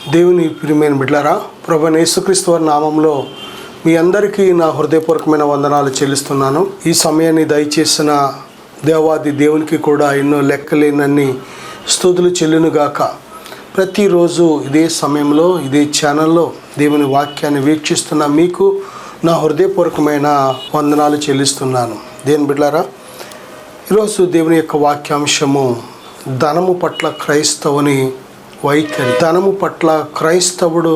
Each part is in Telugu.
దేవుని ప్రియమైన బిడ్డలారా, ప్రభువైన యేసుక్రీస్తు వారి నామంలో మీ అందరికీ నా హృదయపూర్వకమైన వందనాలు చెల్లిస్తున్నాను. ఈ సమయాన్ని దయచేసిన దేవాది దేవునికి కూడా ఎన్నో లెక్కలేనన్ని స్తుతులు చెల్లునుగాక. ప్రతిరోజు ఇదే సమయంలో ఇదే ఛానల్లో దేవుని వాక్యాన్ని వీక్షిస్తున్న మీకు నా హృదయపూర్వకమైన వందనాలు చెల్లిస్తున్నాను. దేవుని బిడ్డలారా, ఈరోజు దేవుని యొక్క వాక్యాంశము ధనము పట్ల క్రైస్తవుని వైఖరి. ధనము పట్ల క్రైస్తవుడు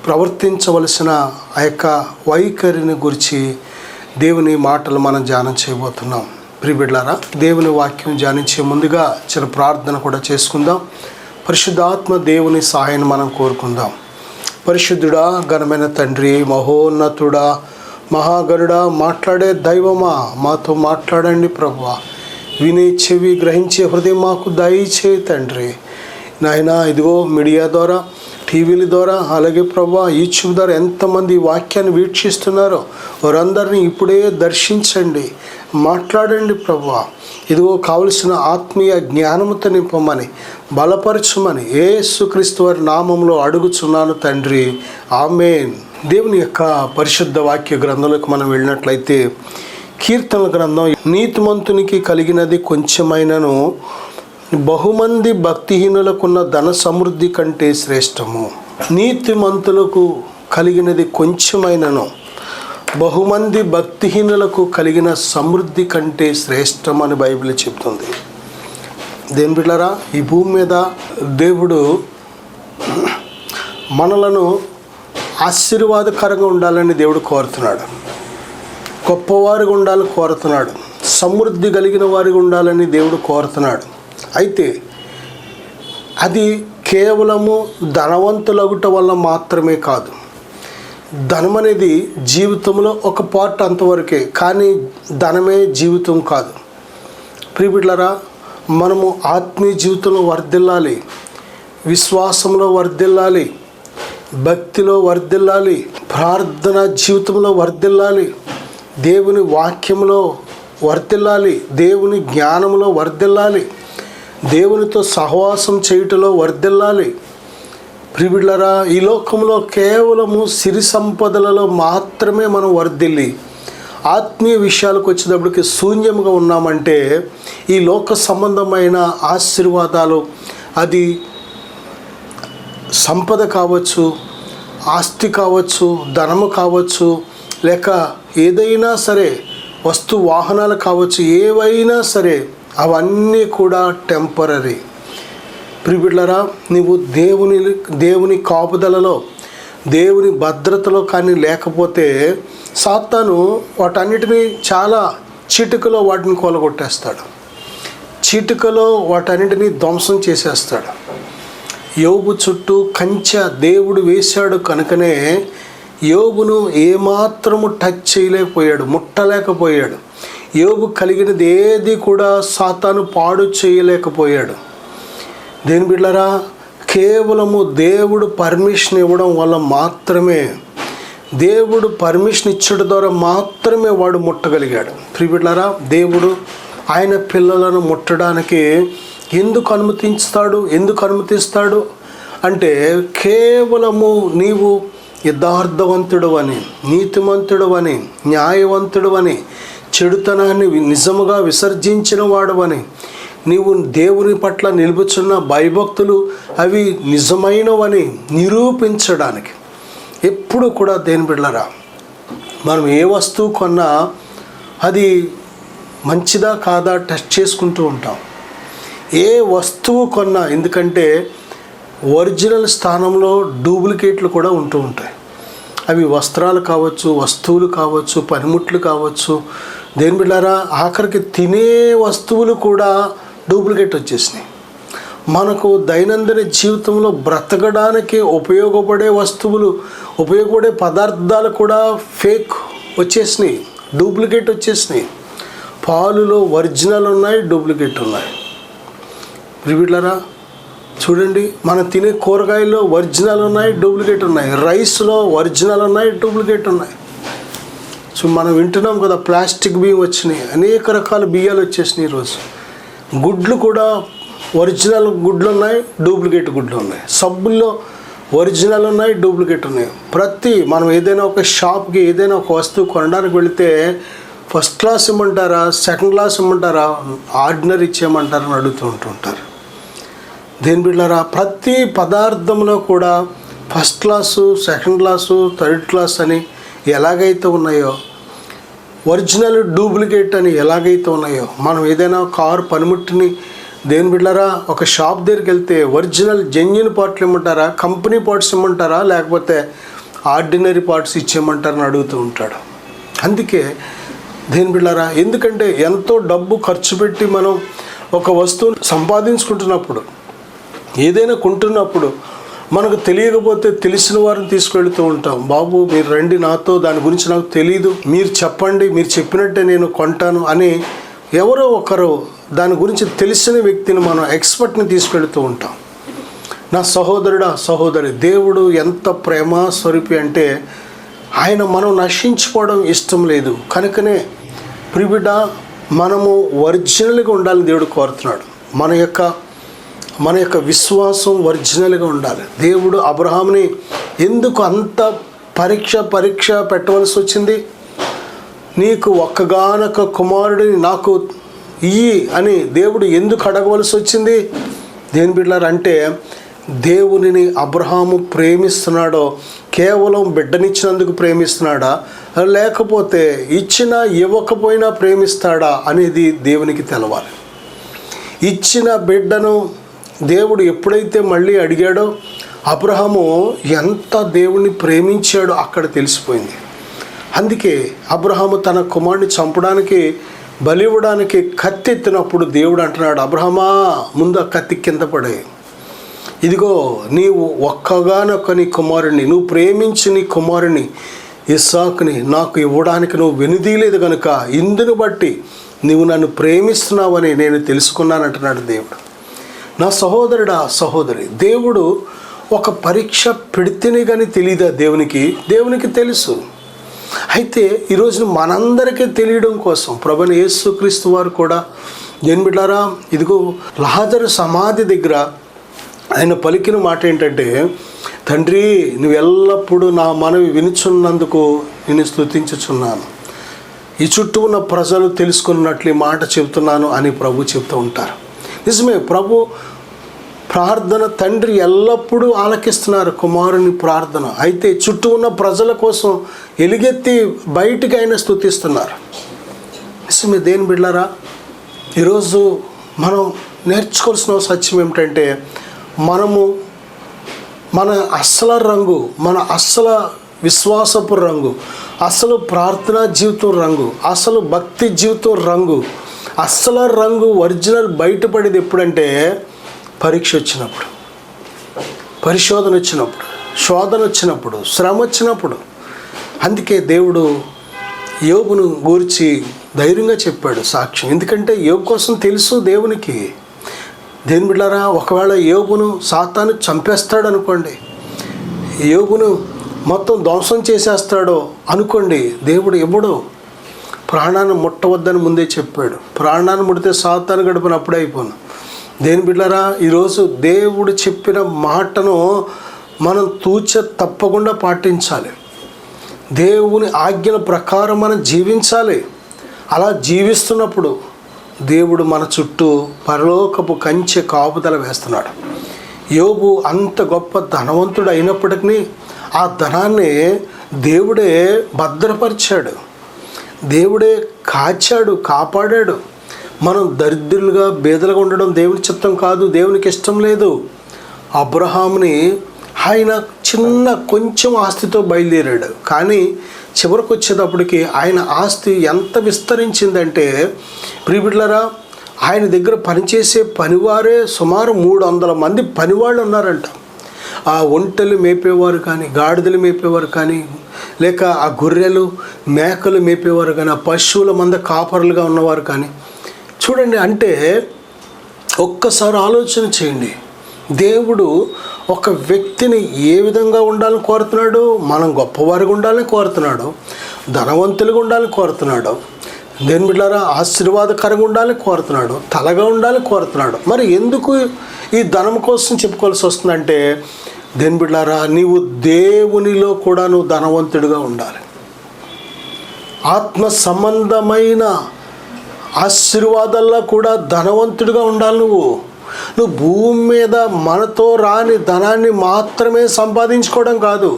ప్రవర్తించవలసిన ఆ యొక్క వైఖరిని గురించి దేవుని మాటలు మనం ధ్యానం చేయబోతున్నాం. ప్రియబిడ్డలారా, దేవుని వాక్యం ధ్యానించే ముందుగా చిన్న ప్రార్థన కూడా చేసుకుందాం. పరిశుద్ధాత్మ దేవుని సహాయాన్ని మనం కోరుకుందాం. పరిశుద్ధుడా, ఘనమైన తండ్రి, మహోన్నతుడా, మహాగరుడా, మాట్లాడే దైవమా, మాతో మాట్లాడండి ప్రభువా. వినే చెవి, గ్రహించే హృదయం మాకు దయచేయి తండ్రి. నాయన, ఇదిగో మీడియా ద్వారా, టీవీల ద్వారా, అలాగే ప్రభువా యూట్యూబ్ ద్వారా ఎంతమంది వాక్యాన్ని వీక్షిస్తున్నారో వారందరినీ ఇప్పుడే దర్శించండి, మాట్లాడండి ప్రభువా. ఇదిగో కావలసిన ఆత్మీయ జ్ఞానముతో నింపమని, బలపరచమని యేసుక్రీస్తు వారి నామంలో అడుగుచున్నాను తండ్రి, ఆమేన్. దేవుని యొక్క పరిశుద్ధ వాక్య గ్రంథంలోకి మనం వెళ్ళినట్లయితే, కీర్తనల గ్రంథం, నీతిమంతునికి కలిగినది కొంచెమైనను బహుమంది భక్తిహీనులకున్న ధన సమృద్ధి కంటే శ్రేష్టము. నీతిమంతులకు కలిగినది కొంచెమైనను బహుమంది భక్తిహీనులకు కలిగిన సమృద్ధి కంటే శ్రేష్టం అని బైబిల్ చెప్తుంది. దేని బిడ్డలారా, ఈ భూమి మీద దేవుడు మనలను ఆశీర్వాదకరంగా ఉండాలని దేవుడు కోరుతున్నాడు. గొప్పవారిగా ఉండాలని కోరుతున్నాడు. సమృద్ధి కలిగిన వారిగా ఉండాలని దేవుడు కోరుతున్నాడు. అయితే అది కేవలము ధనవంతులగుట వల్ల మాత్రమే కాదు. ధనం అనేది జీవితంలో ఒక పార్ట్ అంతవరకే, కానీ ధనమే జీవితం కాదు. ప్రియబిడ్డలారా, మనము ఆత్మీయ జీవితంలో వర్ధిల్లాలి, విశ్వాసంలో వర్ధిల్లాలి, భక్తిలో వర్ధిల్లాలి, ప్రార్థన జీవితంలో వర్ధిల్లాలి, దేవుని వాక్యంలో వర్ధిల్లాలి, దేవుని జ్ఞానంలో వర్ధిల్లాలి, దేవునితో సహవాసం చేయుటలో వర్ధిల్లాలి. ప్రియబిడ్డలారా, ఈ లోకంలో కేవలము సిరి సంపదలలో మాత్రమే మనం వర్ధిల్లి ఆత్మీయ విషయాలకు వచ్చేటప్పటికి శూన్యంగా ఉన్నామంటే ఈ లోక సంబంధమైన ఆశీర్వాదాలు, అది సంపద కావచ్చు, ఆస్తి కావచ్చు, ధనము కావచ్చు, లేక ఏదైనా సరే వస్తు వాహనాలు కావచ్చు, ఏవైనా సరే అవన్నీ కూడా టెంపరరీ. ప్రియబిడ్డలారా, నీవు దేవుని కాపుదలలో, దేవుని భద్రతలో కానీ లేకపోతే సాతాను వాటన్నిటినీ చాలా చిటికలో వాటిని కొలగొట్టేస్తాడు. చిటికలో వాటన్నిటినీ ధ్వంసం చేసేస్తాడు. యోబు చుట్టూ కంచె దేవుడు వేశాడు కనుకనే యోబును ఏమాత్రము టచ్ చేయలేకపోయాడు, ముట్టలేకపోయాడు. యోబు కలిగినది ఏది కూడా సాతాను పాడు చేయలేకపోయాడు. దేని బిడ్డలారా, కేవలము దేవుడు పర్మిషన్ ఇవ్వడం వల్ల మాత్రమే, దేవుడు పర్మిషన్ ఇచ్చడం ద్వారా మాత్రమే వాడు ముట్టగలిగాడు. ప్రియబిడ్డలారా, దేవుడు ఆయన పిల్లలను ముట్టడానికి ఎందుకు అనుమతిస్తాడు అంటే కేవలము నీవు యథార్థవంతుడు అని, నీతిమంతుడు అని, న్యాయవంతుడు అని, చెడుతనాన్ని నిజముగా విసర్జించిన వాడవని, నీవు దేవుని పట్ల నిలుపుచున్న భయభక్తులు అవి నిజమైనవని నిరూపించడానికి. ఎప్పుడు కూడా దేని బిడ్డలారా, మనం ఏ వస్తువు కొన్నా అది మంచిదా కాదా టెస్ట్ చేసుకుంటూ ఉంటాం. ఏ వస్తువు కొన్నా, ఎందుకంటే ఒరిజినల్ స్థానంలో డూప్లికేట్లు కూడా ఉంటూ ఉంటాయి. అవి వస్త్రాలు కావచ్చు, వస్తువులు కావచ్చు, పనిముట్లు కావచ్చు. దేని బిడ్డలారా, ఆఖరికి తినే వస్తువులు కూడా డూప్లికేట్ వచ్చేసినాయి. మనకు దైనందిన జీవితంలో బ్రతకడానికి ఉపయోగపడే వస్తువులు, ఉపయోగపడే పదార్థాలు కూడా ఫేక్ వచ్చేసినాయి, డూప్లికేట్ వచ్చేసినాయి. పాలులో ఒరిజినల్ ఉన్నాయి, డూప్లికేట్ ఉన్నాయి. ప్రియబిడ్డలారా, చూడండి, మనం తినే కూరగాయల్లో ఒరిజినల్ ఉన్నాయి, డూప్లికేట్ ఉన్నాయి. రైస్లో ఒరిజినల్ ఉన్నాయి, డూప్లికేట్ ఉన్నాయి. సో మనం వింటున్నాం కదా, ప్లాస్టిక్ బియ్యం వచ్చినాయి, అనేక రకాల బియ్యాలు వచ్చేసినాయి. ఈరోజు గుడ్లు కూడా ఒరిజినల్ గుడ్లు ఉన్నాయి, డూప్లికేట్ గుడ్లు ఉన్నాయి. సబ్బుల్లో ఒరిజినల్ ఉన్నాయి, డూప్లికేట్ ఉన్నాయి. మనం ఏదైనా ఒక షాప్కి ఏదైనా ఒక వస్తువు కొనడానికి వెళితే ఫస్ట్ క్లాస్ ఇమ్మంటారా, సెకండ్ క్లాస్ ఇమ్మంటారా, ఆర్డినరీ ఇచ్చేయమంటారా అని అడుగుతూ ఉంటుంటారు. దేని బిడ్డలారా, ప్రతి పదార్థంలో కూడా first class, second class, third class అని ఎలాగైతే ఉన్నాయో, ఒరిజినల్ డూప్లికేట్ అని ఎలాగైతే ఉన్నాయో, మనం ఏదైనా కారు పనిముట్టిని దేని బిడ్డలారా ఒక షాప్ దగ్గరికి వెళ్తే ఒరిజినల్ జెన్యున్ పార్ట్లు ఇమ్మంటారా, కంపెనీ పార్ట్స్ ఇమ్మంటారా, లేకపోతే ఆర్డినరీ పార్ట్స్ ఇచ్చేయమంటారని అడుగుతూ ఉంటాడు. అందుకే దేని బిడ్డలారా, ఎందుకంటే ఎంతో డబ్బు ఖర్చు పెట్టి మనం ఒక వస్తువుని సంపాదించుకుంటున్నప్పుడు, ఏదైనా కొంటున్నప్పుడు మనకు తెలియకపోతే తెలిసిన వారిని తీసుకెళ్తూ ఉంటాం. బాబు మీరు రండి నాతో, దాని గురించి నాకు తెలియదు, మీరు చెప్పండి, మీరు చెప్పినట్టే నేను కొంటాను అని ఎవరో ఒకరు దాని గురించి తెలిసిన వ్యక్తిని మనం ఎక్స్పర్ట్ని తీసుకెళ్తూ ఉంటాం. నా సహోదరుడా సహోదరి, దేవుడు ఎంత ప్రేమ స్వరూపి అంటే ఆయన మనం నశించుకోవడం ఇష్టం లేదు. కనుకనే ప్రిబిడ మనము ఒరిజినల్గా ఉండాలని దేవుడు కోరుతున్నాడు. మన యొక్క విశ్వాసం ఒరిజినల్గా ఉండాలి. దేవుడు అబ్రహాముని ఎందుకు అంత పరీక్ష పెట్టవలసి వచ్చింది? నీకు ఒక్కగానొక్క కుమారుడిని నాకు ఇయ్యి అని దేవుడు ఎందుకు అడగవలసి వచ్చింది? దేని బిడ్డలారంటే దేవునిని అబ్రహాము ప్రేమిస్తున్నాడో కేవలం బిడ్డనిచ్చినందుకు ప్రేమిస్తున్నాడా, లేకపోతే ఇచ్చినా ఇవ్వకపోయినా ప్రేమిస్తాడా అనేది దేవునికి తెలవాలి. ఇచ్చిన బిడ్డను దేవుడు ఎప్పుడైతే మళ్ళీ అడిగాడో అబ్రహాము ఎంత దేవుణ్ణి ప్రేమించాడో అక్కడ తెలిసిపోయింది. అందుకే అబ్రహాము తన కుమారుడిని చంపడానికి బలివ్వడానికి కత్తి ఎత్తినప్పుడు దేవుడు అంటున్నాడు, అబ్రహమా ముందు ఆ కత్తి కింద పడే, ఇదిగో నీవు ఒక్కగానొక్క నీ కుమారుడిని, నువ్వు ప్రేమించి నీ కుమారుని ఇస్సాకుని నాకు ఇవ్వడానికి నువ్వు వెనుదీయలేదు కనుక ఇందును బట్టి నువ్వు నన్ను ప్రేమిస్తున్నావని నేను తెలుసుకున్నానంటున్నాడు దేవుడు. నా సహోదరుడా సహోదరి, దేవుడు ఒక పరీక్ష పెడితేనే కానీ తెలియదా దేవునికి తెలుసు. అయితే ఈరోజున మనందరికీ తెలియడం కోసం ప్రభువైన యేసుక్రీస్తు వారు కూడా ఏం బిడ్డారా, ఇదిగో లాజరు సమాధి దగ్గర ఆయన పలికిన మాట ఏంటంటే, తండ్రి నువ్వు ఎల్లప్పుడూ నా మనవి వినుచున్నందుకు నేను స్తుతించుచున్నాను, ఈ చుట్టూ ఉన్న ప్రజలు తెలుసుకున్నట్లు ఈ మాట చెబుతున్నాను అని ప్రభు చెప్తూ ఉంటారు. నిజమే, ప్రభు ప్రార్థన తండ్రి ఎల్లప్పుడూ ఆలకిస్తున్నారు కుమారుని ప్రార్థన. అయితే చుట్టూ ఉన్న ప్రజల కోసం ఎలుగెత్తి బయటికి ఆయన స్తుతిస్తున్నారు. నిజమే దేని బిడ్డలారా, ఈరోజు మనం నేర్చుకోవాల్సిన సత్యం ఏమిటంటే, మన అస్సల రంగు, మన అస్సల విశ్వాసపు రంగు, అసలు ప్రార్థనా జీవితం రంగు, అసలు భక్తి జీవితం రంగు, అస్సల రంగు ఒరిజినల్ బయటపడేది ఎప్పుడంటే పరీక్ష వచ్చినప్పుడు, పరిశోధన వచ్చినప్పుడు, శోధన వచ్చినప్పుడు, శ్రమ వచ్చినప్పుడు. అందుకే దేవుడు యోబును గూర్చి ధైర్యంగా చెప్పాడు సాక్ష్యం. ఎందుకంటే యోబు కోసం తెలుసు దేవునికి. దేని బిడ్డారా, ఒకవేళ యోబును సాతాను చంపేస్తాడు అనుకోండి, యోబును మొత్తం ధ్వంసం చేసేస్తాడో అనుకోండి, దేవుడు ఎప్పుడో ప్రాణాన్ని ముట్టవద్దని ముందే చెప్పాడు. ప్రాణాన్ని ముడితే సాతాను గడుపున అప్పుడే అయిపోను. దేని బిడ్డలారా, ఈరోజు దేవుడు చెప్పిన మాటను మనం తప్పకుండా పాటించాలి. దేవుని ఆజ్ఞల ప్రకారం మనం జీవించాలి. అలా జీవిస్తున్నప్పుడు దేవుడు మన చుట్టూ పరలోకపు కంచె కాపుదల వేస్తున్నాడు. యోబు అంత గొప్ప ధనవంతుడు అయినప్పటికీ ఆ ధనాన్ని దేవుడే భద్రపరిచాడు, దేవుడే కాపాడాడు. మనం దరిద్రులుగా బేదలుగా ఉండడం దేవుని చిత్తం కాదు, దేవునికి ఇష్టం లేదు. అబ్రహాముని ఆయన కొంచెం ఆస్తితో బయలుదేరాడు, కానీ చివరికి వచ్చేటప్పటికి ఆయన ఆస్తి ఎంత విస్తరించిందంటే ప్రియబిడ్డలారా, ఆయన దగ్గర పనిచేసే పనివారే సుమారు 300 మంది పనివాళ్ళు ఉన్నారంట. ఆ ఒంటెలు మేపేవారు కానీ, గాడిదలు మేపేవారు కానీ, లేక ఆ గొర్రెలు మేకలు మేపేవారు కానీ, ఆ పశువుల మంద కాపరులుగా ఉన్నవారు కానీ. చూడండి, అంటే ఒక్కసారి ఆలోచన చేయండి. దేవుడు ఒక వ్యక్తిని ఏ విధంగా ఉండాలని కోరుతున్నాడు? మనం గొప్పవారిగా ఉండాలని కోరుతున్నాడు, ధనవంతులుగా ఉండాలని కోరుతున్నాడు, దేని బిడ్డలారా ఆశీర్వాదకరంగా ఉండాలని కోరుతున్నాడు, తలగా ఉండాలని కోరుతున్నాడు. మరి ఎందుకు ఈ ధనం కోసం చెప్పుకోవాల్సి వస్తుందంటే, దేని బిడ్డారా, నీవు దేవునిలో కూడా నువ్వు ధనవంతుడిగా ఉండాలి. ఆత్మ సంబంధమైన ఆశీర్వాదాల్లో కూడా ధనవంతుడిగా ఉండాలి. నువ్వు భూమి మీద మనతో రాని ధనాన్ని మాత్రమే సంపాదించుకోవడం కాదు,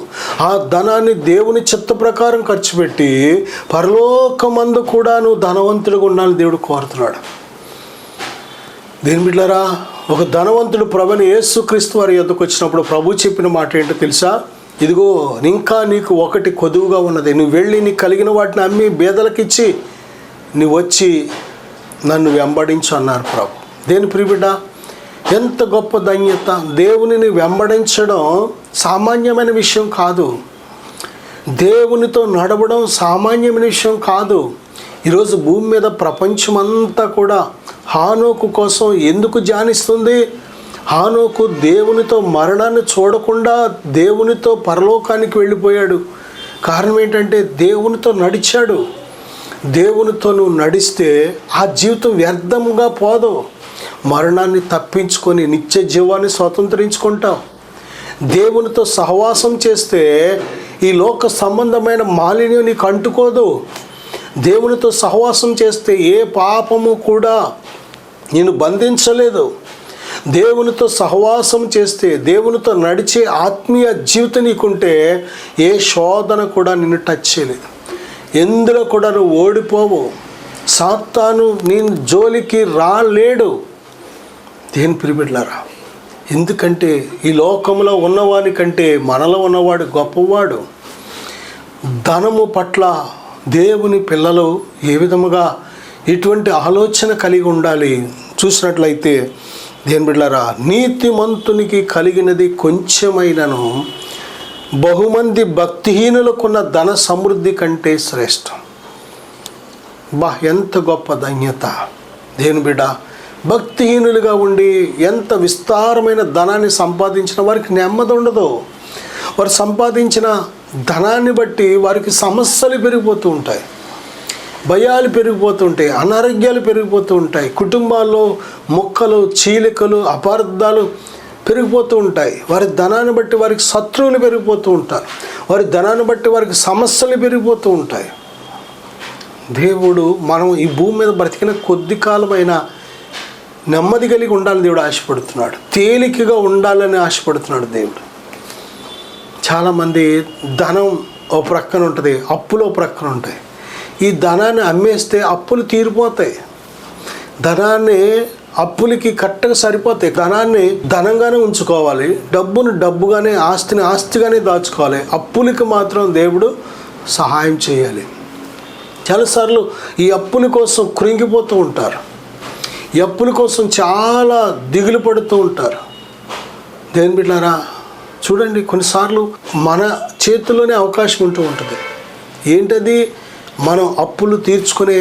ఆ ధనాన్ని దేవుని చిత్త ప్రకారం ఖర్చు పెట్టి పరలోకమందు కూడా నువ్వు ధనవంతుడిగా ఉండాలని దేవుడు కోరుతున్నాడు. దేని బిడ్డలారా, ఒక ధనవంతుడు ప్రభువైన యేసుక్రీస్తు వారి యొద్దకు వచ్చినప్పుడు ప్రభు చెప్పిన మాట ఏంటో తెలుసా? ఇదిగో ఇంకా నీకు ఒకటి కొదువుగా ఉన్నది, నువ్వు వెళ్ళి నీకు కలిగిన వాటిని అమ్మి బేదలకిచ్చి నువ్వు వచ్చి నన్ను వెంబడించు అన్నారు ప్రభు. దేని ప్రియబిడ్డ, ఎంత గొప్ప ధన్యత! దేవునిని వెంబడించడం సామాన్యమైన విషయం కాదు. దేవునితో నడవడం సామాన్యమైన విషయం కాదు. ఈరోజు భూమి మీద ప్రపంచమంతా కూడా హానోకు కోసం ఎందుకు ధ్యానిస్తుంది? హానోకు దేవునితో మరణాన్ని చూడకుండా దేవునితో పరలోకానికి వెళ్ళిపోయాడు. కారణం ఏంటంటే దేవునితో నడిచాడు. దేవునితో నువ్వు నడిస్తే ఆ జీవితం వ్యర్థంగా పోదు. మరణాన్ని తప్పించుకొని నిత్య జీవాన్ని స్వతంత్రించుకుంటావు. దేవునితో సహవాసం చేస్తే ఈ లోక సంబంధమైన మాలిన్యం నీకు అంటుకోదు. దేవునితో సహవాసం చేస్తే ఏ పాపము కూడా నిన్ను బంధించలేదు. దేవునితో సహవాసం చేస్తే, దేవునితో నడిచే ఆత్మీయ జీవితం నీకుంటే ఏ శోధన కూడా నిన్ను టచ్ చేయలేదు. ఎందులో కూడా నువ్వు ఓడిపోవు. సాతాను నీ జోలికి రాలేడు. దేని ప్రియబిడ్డలారా, ఎందుకంటే ఈ లోకంలో ఉన్నవాని కంటే మనలో ఉన్నవాడు గొప్పవాడు. ధనము పట్ల దేవుని పిల్లలు ఏ విధముగా ఇటువంటి ఆలోచన కలిగి ఉండాలి చూసినట్లయితే, దేని బిడ్డలారా, నీతిమంతునికి కలిగినది కొంచెమైనను బహుమంది భక్తిహీనులకున్న ధన సమృద్ధి కంటే శ్రేష్టం. ఎంత గొప్ప ధన్యత! దేని బిడ్డ, భక్తిహీనులుగా ఉండి ఎంత విస్తారమైన ధనాన్ని సంపాదించిన వారికి నెమ్మది ఉండదు. వారు సంపాదించిన ధనాన్ని బట్టి వారికి సమస్యలు పెరిగిపోతూ ఉంటాయి, భయాలు పెరిగిపోతూ ఉంటాయి, అనారోగ్యాలు పెరిగిపోతూ ఉంటాయి, కుటుంబాల్లో మొక్కలు చీలికలు అపార్థాలు పెరిగిపోతూ ఉంటాయి. వారి ధనాన్ని బట్టి వారికి శత్రువులు పెరిగిపోతూ ఉంటారు. వారి ధనాన్ని బట్టి వారికి సమస్యలు పెరిగిపోతూ ఉంటాయి. దేవుడు మనం ఈ భూమి మీద బ్రతికిన కొద్ది కాలమైన నెమ్మది కలిగి ఉండాలని దేవుడు ఆశపడుతున్నాడు. తేలికగా ఉండాలని ఆశపడుతున్నాడు దేవుడు. చాలామంది ధనం ఓ ప్రక్కన ఉంటుంది, అప్పులు ఓ ప్రక్కన ఉంటాయి. ఈ ధనాన్ని అమ్మేస్తే అప్పులు తీరిపోతాయి. ధనాన్ని అప్పులకి కరెక్ట్గా సరిపోతాయి. ధనాన్ని ధనంగానే ఉంచుకోవాలి, డబ్బును డబ్బుగానే, ఆస్తిని ఆస్తిగానే దాచుకోవాలి. అప్పులకి మాత్రం దేవుడు సహాయం చేయాలి. చాలాసార్లు ఈ అప్పుల కోసం కృంగిపోతూ ఉంటారు. ఈ అప్పుల కోసం చాలా దిగులు పడుతూ ఉంటారు. దేని బిడ్డలారా, చూడండి, కొన్నిసార్లు మన చేతుల్లోనే అవకాశం ఉంటూ ఉంటుంది. ఏంటది? మనం అప్పులు తీర్చుకునే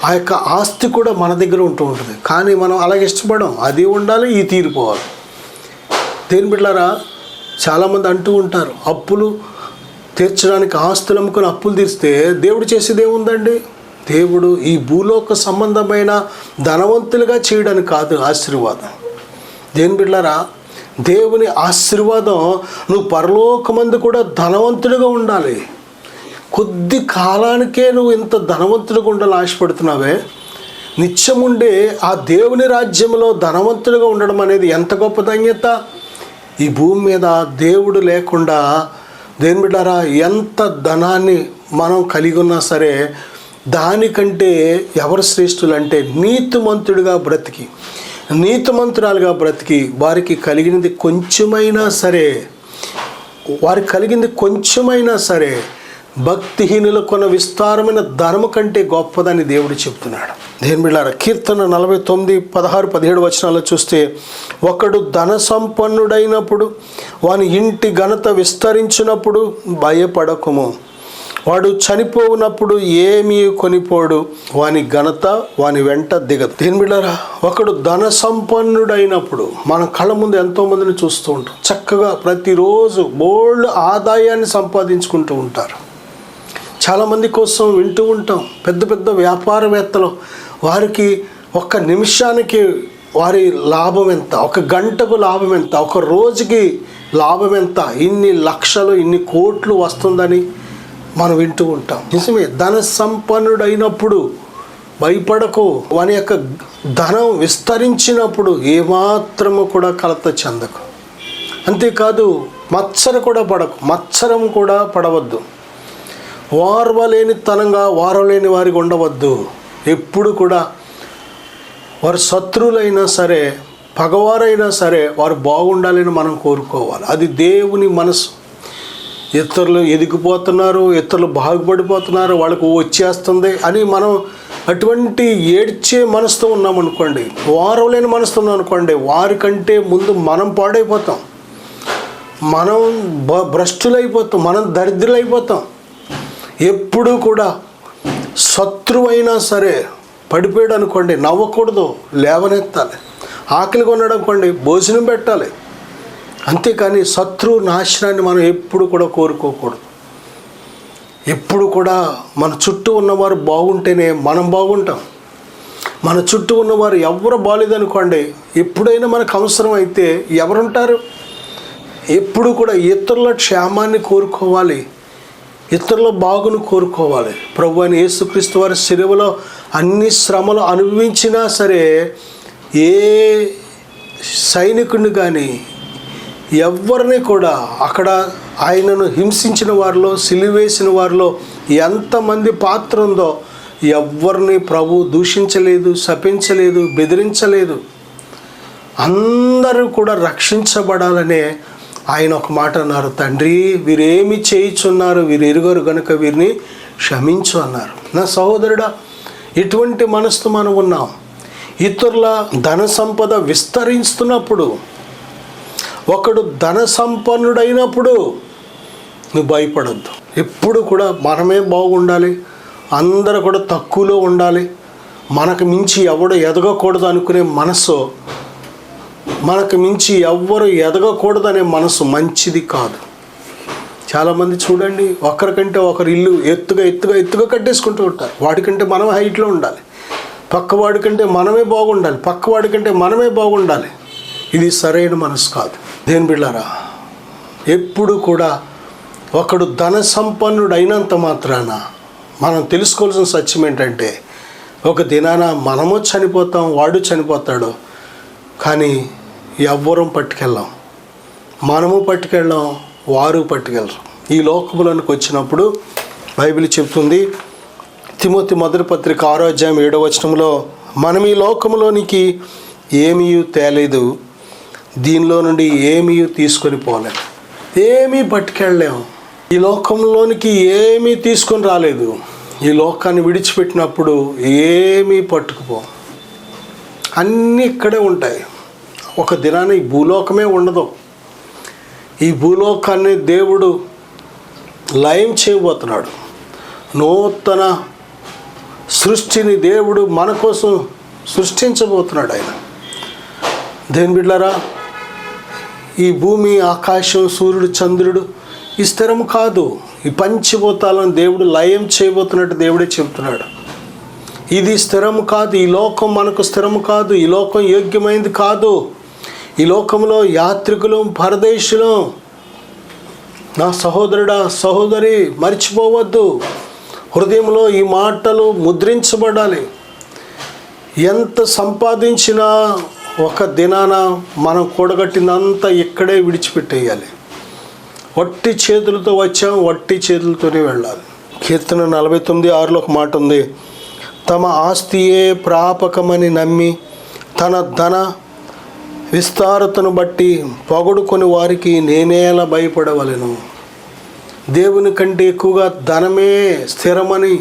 ఆ యొక్క ఆస్తి కూడా మన దగ్గర ఉంటూ ఉంటుంది. కానీ మనం అలాగే ఇష్టపడం, అది ఉండాలి, ఈ తీరిపోవాలి. దేని బిడ్డలారా, చాలామంది అంటూ ఉంటారు, అప్పులు తీర్చడానికి ఆస్తులు అమ్ముకొని అప్పులు తీరిస్తే దేవుడు చేసేది ఏముందండి? దేవుడు ఈ భూలోక సంబంధమైన ధనవంతులుగా చేయడానికి కాదు ఆశీర్వాదం. దేని బిడ్డలారా, దేవుని ఆశీర్వాదం నువ్వు పరలోకమందు కూడా ధనవంతుడిగా ఉండాలి. కొద్ది కాలానికే నువ్వు ఇంత ధనవంతుడిగా ఉండాలని ఆశపడుతున్నావే, నిత్యముండే ఆ దేవుని రాజ్యంలో ధనవంతుడిగా ఉండడం అనేది ఎంత గొప్ప ధన్యత! ఈ భూమి మీద దేవుడు లేకుండా దేని బిడ్డారా, ఎంత ధనాన్ని మనం కలిగి ఉన్నా సరే దానికంటే ఎవరు శ్రేష్ఠులు అంటే నీతిమంతుడిగా బ్రతికి, నీతిమంతురాలుగా బ్రతికి వారికి కలిగినది కొంచెమైనా సరే భక్తిహీనులకున్న విస్తారమైన ధనము కంటే గొప్పదని దేవుడు చెప్తున్నాడు. దేని బిడ్డలారా, కీర్తన 49, 16, 17 వచనాల్లో చూస్తే, ఒకడు ధన సంపన్నుడైనప్పుడు వాని ఇంటి ఘనత విస్తరించినప్పుడు భయపడకుము. వాడు చనిపోవునప్పుడు ఏమీ కొనిపోడు, వాని ఘనత వాని వెంట దిగదు. దేని బిడ్డలారా, ఒకడు ధన సంపన్నుడైనప్పుడు మన కళ్ళ ముందు ఎంతోమందిని చూస్తూ ఉంటాం. చక్కగా ప్రతిరోజు బోల్డ్ ఆదాయాన్ని సంపాదించుకుంటూ ఉంటారు. చాలామంది కోసం వింటూ ఉంటాం, పెద్ద పెద్ద వ్యాపారవేత్తలు, వారికి ఒక్క నిమిషానికి వారి లాభం ఎంత, ఒక గంటకు లాభం ఎంత, ఒక రోజుకి లాభం ఎంత, ఇన్ని లక్షలు ఇన్ని కోట్లు వస్తుందని మనం వింటూ ఉంటాం. నిజమే, ధన సంపన్నుడైనప్పుడు భయపడకు, వాని యొక్క ధనం విస్తరించినప్పుడు ఏమాత్రము కూడా కలత చెందకు. అంతేకాదు మత్సరం కూడా పడవద్దు. వారవలేనితనంగా వారవలేని వారికి ఉండవద్దు. ఎప్పుడు కూడా వారు శత్రువులైనా సరే పగవారైనా సరే వారు బాగుండాలని మనం కోరుకోవాలి. అది దేవుని మనసు. ఇతరులు ఎదిగిపోతున్నారు, ఇతరులు బాగుపడిపోతున్నారు, వాళ్ళకు వచ్చేస్తుంది అని మనం అటువంటి ఏడ్చే మనసుతో ఉన్నామనుకోండి, వారవలేని మనసుతో ఉన్నాం అనుకోండి, వారికంటే ముందు మనం పాడైపోతాం, మనం భ్రష్టులైపోతాం, మనం దరిద్రులైపోతాం. ఎప్పుడు కూడా శత్రువైనా సరే పడిపోయాడు అనుకోండి, నవ్వకూడదు, లేవనెత్తాలి. ఆకలిగా ఉన్నాడు అనుకోండి, భోజనం పెట్టాలి. అంతేకాని శత్రువు నాశనాన్ని మనం ఎప్పుడు కూడా కోరుకోకూడదు. ఎప్పుడు కూడా మన చుట్టూ ఉన్నవారు బాగుంటేనే మనం బాగుంటాం. మన చుట్టూ ఉన్నవారు ఎవరు బాగాలేదనుకోండి, ఎప్పుడైనా మనకు అవసరం అయితే ఎవరుంటారు? ఎప్పుడు కూడా ఇతరుల క్షేమాన్ని కోరుకోవాలి, ఇతరుల బాగును కోరుకోవాలి. ప్రభువైన అయిన యేసుక్రీస్తు వారి శిలువలో అన్ని శ్రమలు అనుభవించినా సరే ఏ సైనికుడిని కానీ ఎవరిని కూడా అక్కడ ఆయనను హింసించిన వారిలో, సిలువేసిన వారిలో ఎంతమంది పాత్ర ఉందో ఎవరిని ప్రభు దూషించలేదు, శపించలేదు, బెదిరించలేదు. అందరూ కూడా రక్షించబడాలనే ఆయన ఒక మాట అన్నారు, తండ్రి వీరేమి చేయుచున్నారు, వీరు ఎరుగరు గనుక వీరిని క్షమించు అన్నారు. నా సహోదరుడా, ఎటువంటి మనసుతో మనం ఉన్నాం? ఇతరుల ధన సంపద విస్తరిస్తున్నప్పుడు, ఒకడు ధన సంపన్నుడైనప్పుడు నువ్వు భయపడద్దు. ఎప్పుడు కూడా మనమే బాగుండాలి, అందరూ కూడా తక్కువలో ఉండాలి, మనకు మించి ఎవడు ఎదగకూడదు అనుకునే మనసు, మనకు మించి ఎవ్వరు ఎదగకూడదనే మనసు మంచిది కాదు. చాలామంది చూడండి, ఒకరికంటే ఒకరు ఇల్లు ఎత్తుగా కట్టేసుకుంటూ ఉంటారు. వాడికంటే మనం హైట్లో ఉండాలి, పక్కవాడికంటే మనమే బాగుండాలి, పక్కవాడికంటే మనమే బాగుండాలి. ఇది సరైన మనసు కాదు. దేని బిళ్ళారా, ఎప్పుడు కూడా ఒకడు ధన సంపన్నుడు అయినంత మాత్రాన మనం తెలుసుకోవాల్సిన సత్యం ఏంటంటే, ఒక దినాన మనము చనిపోతాం, వాడు చనిపోతాడు, కానీ ఎవ్వరం పట్టుకెళ్ళాం, మనము పట్టుకెళ్ళాం, వారు పట్టుకెళ్ళరు. ఈ లోకములోనికి వచ్చినప్పుడు బైబిల్ చెప్తుంది, తిమోతి మొదటి పత్రిక 6వ అధ్యాయం 7వ వచనంలో, మనం ఈ లోకములోనికి ఏమీ తేలేదు, దీనిలో నుండి ఏమీ తీసుకొని పోలేము. ఏమీ పట్టుకెళ్ళలేము. ఈ లోకంలోనికి ఏమీ తీసుకొని రాలేదు. ఈ లోకాన్ని విడిచిపెట్టినప్పుడు ఏమీ పట్టుకుపో, అన్నీ ఇక్కడే ఉంటాయి. ఒక దినాన ఈ భూలోకమే ఉండదు. ఈ భూలోకాన్ని దేవుడు లయం చేయబోతున్నాడు. నూతన సృష్టిని దేవుడు మన కోసం సృష్టించబోతున్నాడు ఆయన. దేని బిడ్డలారా, ఈ భూమి, ఆకాశం, సూర్యుడు, చంద్రుడు ఈ స్థిరం కాదు. ఈ పంచభూతాలను దేవుడు లయం చేయబోతున్నట్టు దేవుడే చెబుతున్నాడు. ఇది స్థిరము కాదు, ఈ లోకం మనకు స్థిరము కాదు, ఈ లోకం యోగ్యమైనది కాదు. ఈ లోకంలో యాత్రికులు, పరదేశులు. నా సహోదరుడా, సహోదరి, మర్చిపోవద్దు. హృదయంలో ఈ మాటలు ముద్రించబడాలి. ఎంత సంపాదించినా ఒక దినాన మనం కూడగట్టినంత ఇక్కడే విడిచిపెట్టేయాలి. వట్టి చేతులతో వచ్చాం, వట్టి చేతులతోనే వెళ్ళాలి. కీర్తన 49:6లో ఒక మాట ఉంది, తమ ఆస్తియే ప్రాపకమని నమ్మి తన ధన విస్తారతను బట్టి పొగడుకొని వారికి నేనేలా భయపడవలెను. దేవుని కంటే ఎక్కువగా ధనమే స్థిరమని,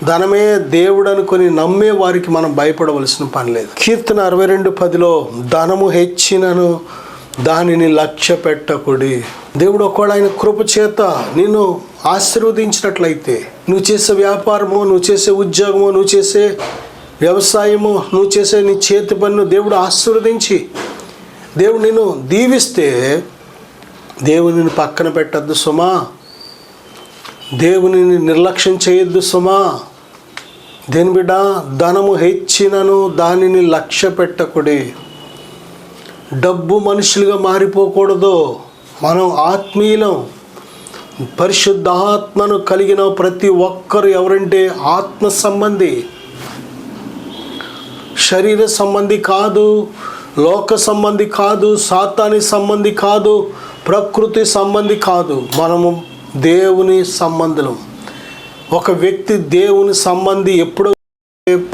ధనమే దేవుడు అనుకొని నమ్మే వారికి మనం భయపడవలసిన పని లేదు. కీర్తన 62:10లో, ధనము హెచ్చినను దానిని లక్ష్య పెట్టకుడి. దేవుడు ఒకవేళ ఆయన కృప చేత నిన్ను ఆశీర్వదించినట్లయితే, నువ్వు చేసే వ్యాపారము, నువ్వు చేసే ఉద్యోగము, నువ్వు చేసే వ్యవసాయము, నువ్వు చేసే నీ చేతి పన్ను దేవుడు ఆశీర్వదించి దేవుడు నిన్ను దీవిస్తే, దేవునిని పక్కన పెట్టద్దు సుమా, దేవునిని నిర్లక్ష్యం చేయొద్దు సుమా. దేని బిడ్డ, ధనము హెచ్చినను దానిని లక్ష్య పెట్టకుడి. డబ్బు మనుషులుగా మారిపోకూడదు. మనం ఆత్మీయులం. పరిశుద్ధాత్మను కలిగిన ప్రతి ఒక్కరు ఎవరంటే ఆత్మ సంబంధి, శరీర సంబంధి కాదు, లోక సంబంధి కాదు, సాతాని సంబంధి కాదు, ప్రకృతి సంబంధి కాదు. మనము దేవుని సంబంధులం. ఒక వ్యక్తి దేవుని సంబంధి ఎప్పుడో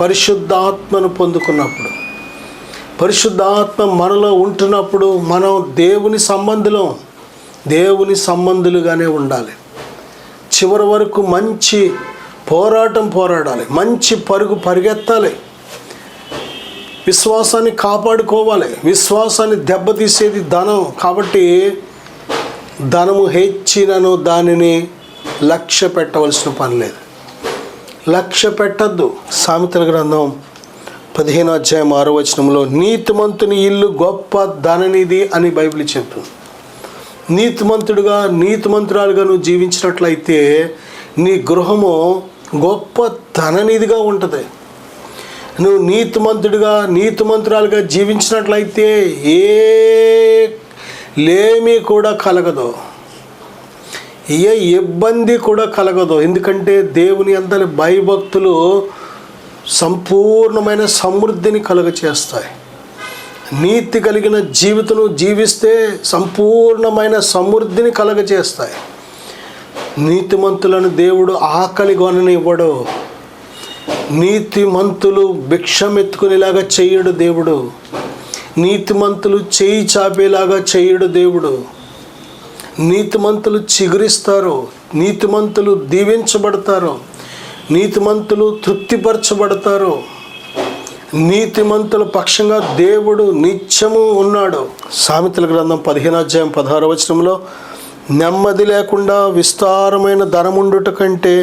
పరిశుద్ధాత్మను పొందుకున్నప్పుడు, పరిశుద్ధాత్మ మనలో ఉంటున్నప్పుడు మనం దేవుని సంబంధులం. దేవుని సంబంధులుగానే ఉండాలి. చివరి వరకు మంచి పోరాటం పోరాడాలి, మంచి పరుగు పరిగెత్తాలి, విశ్వాసాన్ని కాపాడుకోవాలి. విశ్వాసాన్ని దెబ్బతీసేది ధనం కాబట్టి ధనము హెచ్చినను దానిని లక్ష్య పెట్టవలసిన పని లేదు. లక్ష్య పెట్టద్దు. సామెతల గ్రంథం 15:6 నీతిమంతుని ఇల్లు గొప్ప ధననిధి అని బైబిల్ చెప్తుంది. నీతిమంతుడుగా నీతిమంతురాలుగా నువ్వు జీవించినట్లయితే నీ గృహము గొప్ప ధననిధిగా ఉంటుంది. నువ్వు నీతిమంతుడిగా నీతిమంతురాలుగా జీవించినట్లయితే ఏ లేమి కూడా కలగదు, ఏ ఇబ్బంది కూడా కలగదు. ఎందుకంటే దేవుని అందరి భయభక్తులు సంపూర్ణమైన సమృద్ధిని కలుగచేస్తాయి. నీతి కలిగిన జీవితం జీవిస్తే సంపూర్ణమైన సమృద్ధిని కలుగచేస్తాయి. నీతిమంతులను దేవుడు ఆకలి కొననివ్వడు. నీతిమంతులు భిక్షమెత్తుకునేలాగా చెయ్యడు దేవుడు. నీతిమంతులు చేయి చాపేలాగా చెయ్యడు దేవుడు. నీతిమంతులు చిగురిస్తారు, నీతిమంతులు దీవించబడతారు, నీతిమంతులు తృప్తిపరచబడతారు. నీతిమంతుల పక్షంగా దేవుడు నిత్యము ఉన్నాడు. సామెతల గ్రంథం 15:16 నెమ్మది లేకుండా విస్తారమైన ధనముండుట కంటే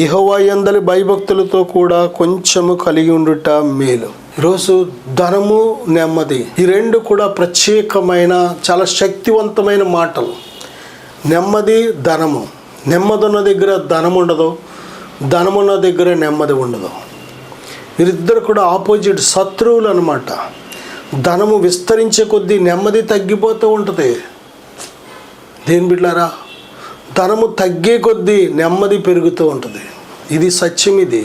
యెహోవా యందలి భయభక్తులతో కూడా కొంచెము కలిగి ఉండుట మేలు. ఈరోజు ధనము, నెమ్మది, ఈ రెండు కూడా ప్రత్యేకమైన చాలా శక్తివంతమైన మాటలు. నెమ్మది, ధనము. నెమ్మది ఉన్న దగ్గర ధనం ఉండదు, ధనమున్న దగ్గర నెమ్మది ఉండదు. వీరిద్దరు కూడా ఆపోజిట్, శత్రువులు అన్నమాట. ధనము విస్తరించే కొద్దీ నెమ్మది తగ్గిపోతూ ఉంటుంది. దేని బిడ్డలారా, ధనము తగ్గే కొద్దీ నెమ్మది పెరుగుతూ ఉంటుంది. ఇది సత్యం. ఇది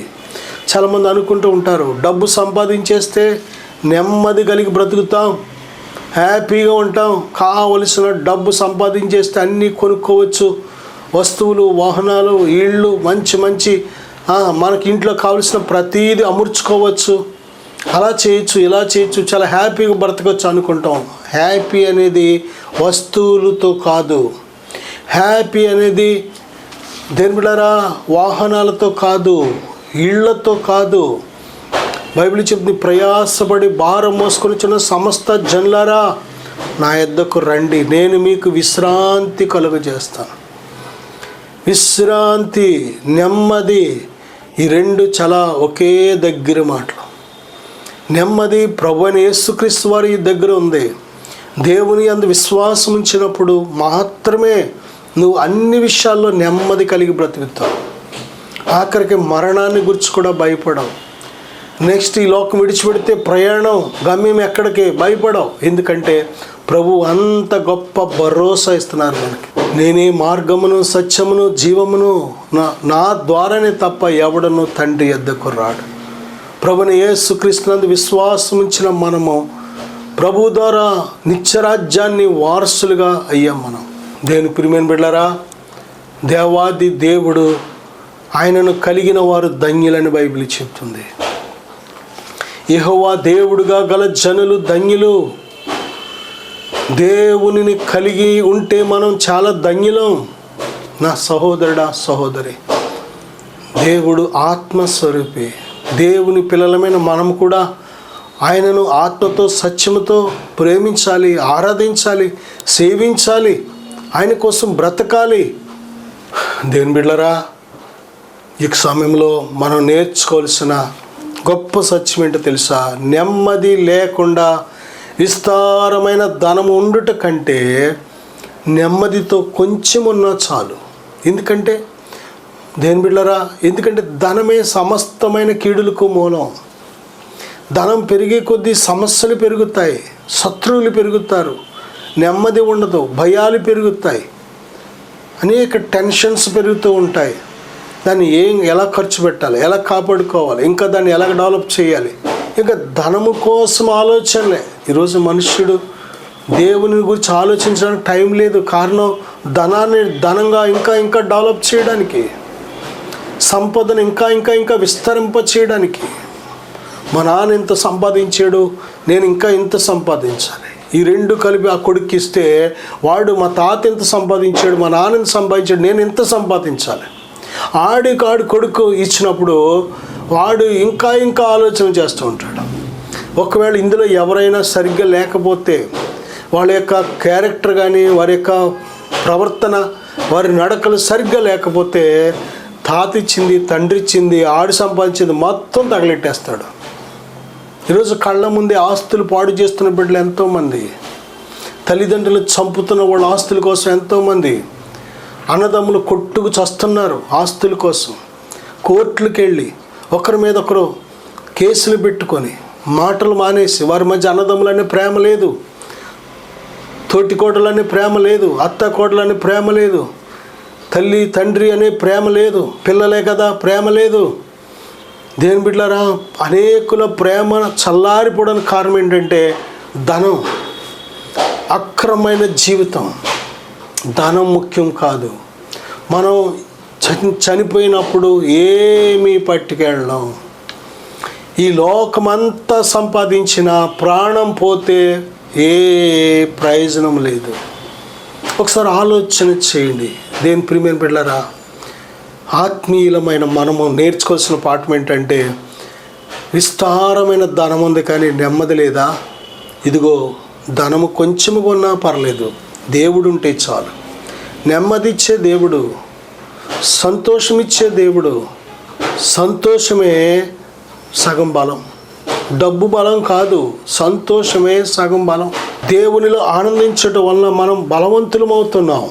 చాలామంది అనుకుంటూ ఉంటారు, డబ్బు సంపాదించేస్తే నెమ్మది కలిగి బ్రతుకుతాం, హ్యాపీగా ఉంటాం, కావలసిన డబ్బు సంపాదించేస్తే అన్నీ కొనుక్కోవచ్చు, వస్తువులు, వాహనాలు, ఇళ్ళు, మంచి మంచి మనకి ఇంట్లో కావలసిన ప్రతీది అమర్చుకోవచ్చు, అలా చేయొచ్చు, ఇలా చేయొచ్చు, చాలా హ్యాపీగా బ్రతకొచ్చు అనుకుంటాం. హ్యాపీ అనేది వస్తువులతో కాదు. హ్యాపీ అనేది దేని బిడ్డలారా వాహనాలతో కాదు, ఇళ్లతో కాదు. బైబిల్ చెప్తుంది, ప్రయాసపడి భారం మోసుకొని చిన్న సమస్త జనులారా నా యొద్దకు రండి, నేను మీకు విశ్రాంతి కలుగజేస్తాను. విశ్రాంతి, నెమ్మది, ఈ రెండు చాలా ఒకే దగ్గర మాటలు. నెమ్మది ప్రభువైన యేసుక్రీస్తు వారి దగ్గర ఉంది. దేవుని యందు విశ్వాసం ఉంచినప్పుడు మాత్రమే నువ్వు అన్ని విషయాల్లో నెమ్మది కలిగి బ్రతుకుతావు. ఆఖరికి మరణాన్ని గురించి కూడా భయపడవు. నెక్స్ట్ ఈ లోకం విడిచిపెడితే ప్రయాణం, గమ్యం ఎక్కడికి భయపడవు. ఎందుకంటే ప్రభు అంత గొప్ప భరోసా ఇస్తున్నారు మనకి. నేనే మార్గమును, సత్యమును, జీవమును, నా ద్వారానే తప్ప ఎవడను తండ్రి యొద్దకు రాడు. ప్రభుని యేసుక్రీస్తునందు విశ్వాసం ఉంచిన మనము ప్రభు ద్వారా నిత్యరాజ్యాన్ని వారసులుగా అయ్యాం మనం. దేవుని ప్రియమైన బిడ్డలారా, దేవాది దేవుడు ఆయనను కలిగిన వారు ధన్యులని బైబిల్ చెప్తుంది. యెహోవా దేవుడుగా గల జనులు ధన్యులు. దేవునిని కలిగి ఉంటే మనం చాలా ధన్యులం. నా సహోదరుడా, సహోదరి, దేవుడు ఆత్మస్వరూపి. దేవుని పిల్లలమైన మనం కూడా ఆయనను ఆత్మతో, సత్యముతో ప్రేమించాలి, ఆరాధించాలి, సేవించాలి, ఆయన కోసం బ్రతకాలి. దేవుని బిడ్డలారా, ఈ సమయంలో మనం నేర్చుకోవాల్సిన గొప్ప సత్యం ఏంటో తెలుసా? నెమ్మది లేకుండా విస్తారమైన ధనము ఉండుట కంటే నెమ్మదితో కొంచెం ఉన్నా చాలు. ఎందుకంటే దేని బిడ్డలారా, ఎందుకంటే ధనమే సమస్తమైన కీడులకు మూలం. ధనం పెరిగే కొద్దీ సమస్యలు పెరుగుతాయి, శత్రువులు పెరుగుతారు, నెమ్మది ఉండదు, భయాలు పెరుగుతాయి, అనేక టెన్షన్స్ పెరుగుతూ ఉంటాయి. దాన్ని ఎలా ఖర్చు పెట్టాలి, ఎలా కాపాడుకోవాలి, ఇంకా దాన్ని ఎలా డెవలప్ చేయాలి, ఇంకా ధనము కోసం ఆలోచనలే. ఈరోజు మనుష్యుడు దేవుని గురించి ఆలోచించడానికి టైం లేదు. కారణం ధనంగా ఇంకా డెవలప్ చేయడానికి, సంపదను ఇంకా విస్తరింప చేయడానికి. మా నాన్న ఇంత సంపాదించాడు, నేను ఇంకా ఇంత సంపాదించాలి. ఈ రెండు కలిపి ఆ కొడుక్కి ఇస్తే వాడు మా తాత ఎంత సంపాదించాడు, మా నాన్న ఎంత సంపాదించాడు, నేను ఎంత సంపాదించాలి. ఆడి కొడుకు ఇచ్చినప్పుడు వాడు ఇంకా ఆలోచన చేస్తూ ఉంటాడు. ఒకవేళ ఇందులో ఎవరైనా సరిగ్గా లేకపోతే, వాళ్ళ యొక్క క్యారెక్టర్ కానీ, వారి యొక్క ప్రవర్తన, వారి నడకలు సరిగ్గా లేకపోతే, తాత ఇచ్చింది, తండ్రి ఇచ్చింది, ఆడు సంపాదించింది మొత్తం తగలెట్టేస్తాడు. ఈరోజు కళ్ళ ముందే ఆస్తులు పాడు చేస్తున్న బిడ్డలు ఎంతోమంది, తల్లిదండ్రులు చంపుతున్న వాళ్ళ ఆస్తుల కోసం ఎంతోమంది, అన్నదమ్ములు కొట్టుకు చస్తున్నారు ఆస్తుల కోసం. కోర్టులకు వెళ్ళి ఒకరి మీద ఒకరు కేసులు పెట్టుకొని మాటలు మానేసి, వారి మధ్య అన్నదమ్ములనే ప్రేమ లేదు, తోటికోటలనే ప్రేమ లేదు, అత్త కోటలనే ప్రేమ లేదు, తల్లి తండ్రి అనే ప్రేమ లేదు, పిల్లలే కదా ప్రేమ లేదు. దేవుని బిడ్డలారా, అనేకుల ప్రేమ చల్లారిపోవడానికి కారణం ఏంటంటే ధనం, అక్రమమైన జీవితం. ధనం ముఖ్యం కాదు. మనం చనిపోయినప్పుడు ఏమీ పట్టుకెళ్ళం. ఈ లోకమంతా సంపాదించిన ప్రాణం పోతే ఏ ప్రయోజనం లేదు. ఒకసారి ఆలోచన చేయండి. దేని ప్రియమైన బిడ్డలారా, ఆత్మీయులమైన మనము నేర్చుకోవాల్సిన పాఠం ఏంటంటే, విస్తారమైన ధనం ఉంది కానీ నెమ్మది లేదా? ఇదిగో, ధనము కొంచెము కొన్నా పర్లేదు, దేవుడు ఉంటే చాలు. నెమ్మదిచ్చే దేవుడు, సంతోషమిచ్చే దేవుడు. సంతోషమే సగం బలం, డబ్బు బలం కాదు, సంతోషమే సగం బలం. దేవునిలో ఆనందించడం వలన మనం బలవంతులమవుతున్నాం.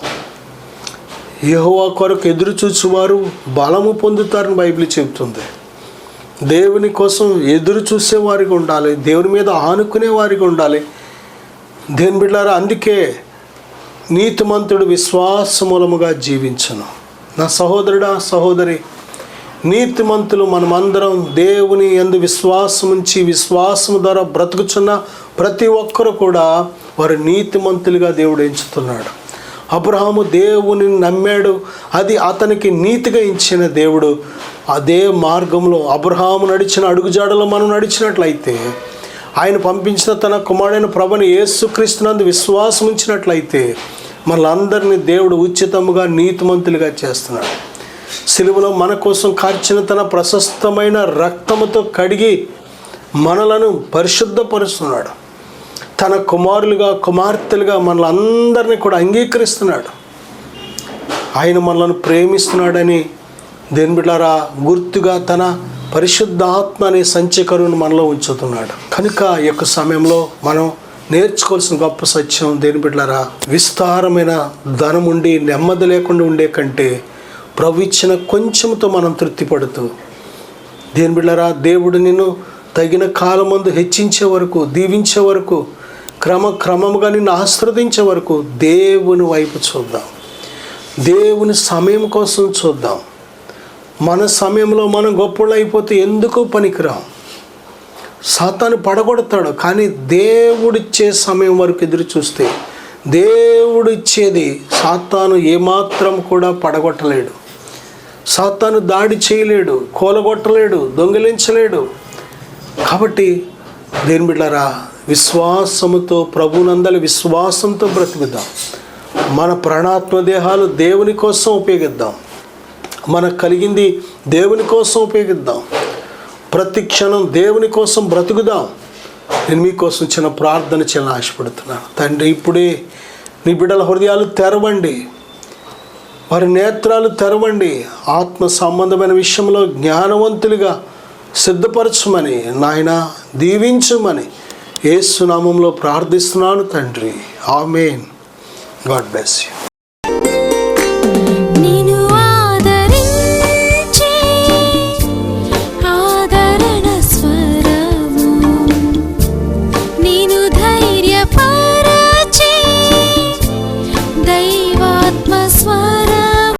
యెహోవా కొరకు ఎదురు చూసేవారు బలము పొందుతారని బైబిల్ చెబుతుంది. దేవుని కోసం ఎదురు చూసేవారికి ఉండాలి, దేవుని మీద ఆనుకునే వారికి ఉండాలి. దేవుని బిడ్డలారా, అందుకే నీతిమంతుడు విశ్వాసమూలముగా జీవించును. నా సహోదరుడా, సహోదరి, నీతిమంతులు మనమందరం దేవుని యందు విశ్వాసముంచి విశ్వాసము ద్వారా బ్రతుకుచున్న ప్రతి ఒక్కరు కూడా వారు నీతిమంతులుగా దేవుడు ఎంచుతున్నాడు. అబ్రహాము దేవుని నమ్మాడు, అది అతనికి నీతిగా ఇచ్చిన దేవుడు. అదే మార్గంలో అబ్రహాము నడిచిన అడుగుజాడలో మనం నడిచినట్లయితే, ఆయన పంపించిన తన కుమారుడైన ప్రభువైన యేసుక్రీస్తునందు విశ్వాసం ఉంచినట్లయితే, మనలందరినీ దేవుడు ఉచితముగా నీతిమంతులుగా చేస్తున్నాడు. సిలువలో మన కోసం కార్చిన తన ప్రశస్తమైన రక్తముతో కడిగి మనలను పరిశుద్ధపరుస్తున్నాడు. తన కుమారులుగా కుమార్తెలుగా మనలందరినీ కూడా అంగీకరిస్తున్నాడు. ఆయన మనలను ప్రేమిస్తున్నాడని దేని బిడ్డలారా గుర్తుగా తన పరిశుద్ధాత్మ అనే సంచకరువును మనలో ఉంచుతున్నాడు. కనుక ఈ యొక్క సమయంలో మనం నేర్చుకోవాల్సిన గొప్ప సత్యం దేని బిడ్డలారా, విస్తారమైన ధనం ఉండి నెమ్మది లేకుండా ఉండే కంటే ప్రభు ఇచ్చిన కొంచెంతో మనం తృప్తిపడుతూ, దేని బిడ్డలారా, దేవుడు నిన్ను తగిన కాలమందు హెచ్చించే వరకు, దీవించే వరకు, క్రమముగా నిన్ను ఆశీర్వదించే వరకు దేవుని వైపు చూద్దాం. దేవుని సమయం కోసం చూద్దాం. మన సమయంలో మనం గొప్పలు అయిపోతే ఎందుకు పనికిరాం. సాతాను పడగొడతాడు, కానీ దేవుడిచ్చే సమయం వరకు ఎదురు చూస్తే, దేవుడిచ్చేది సాతాను ఏమాత్రం కూడా పడగొట్టలేడు. సాతాను దాడి చేయలేడు, కూలగొట్టలేడు, దొంగిలించలేడు. కాబట్టి దేని బిడ్డలారా, విశ్వాసముతో ప్రభునందలి విశ్వాసంతో బ్రతుకుదాం. మన ప్రాణాత్మ దేహాలు దేవుని కోసం ఉపయోగిద్దాం. మనకు కలిగింది దేవుని కోసం ఉపయోగిద్దాం. ప్రతి క్షణం దేవుని కోసం బ్రతుకుదాం. నేను మీకోసం చిన్న ప్రార్థన చేయాలని ఆశపడుతున్నాను. తండ్రి, ఇప్పుడే నీ బిడ్డల హృదయాలు తెరవండి, వారి నేత్రాలు తెరవండి. ఆత్మ సంబంధమైన విషయంలో జ్ఞానవంతులుగా సిద్ధపరచమని, నాయన దీవించమని యేసు నామములో ప్రార్థిస్తున్నాను తండ్రి. ఆమేన్. God bless you.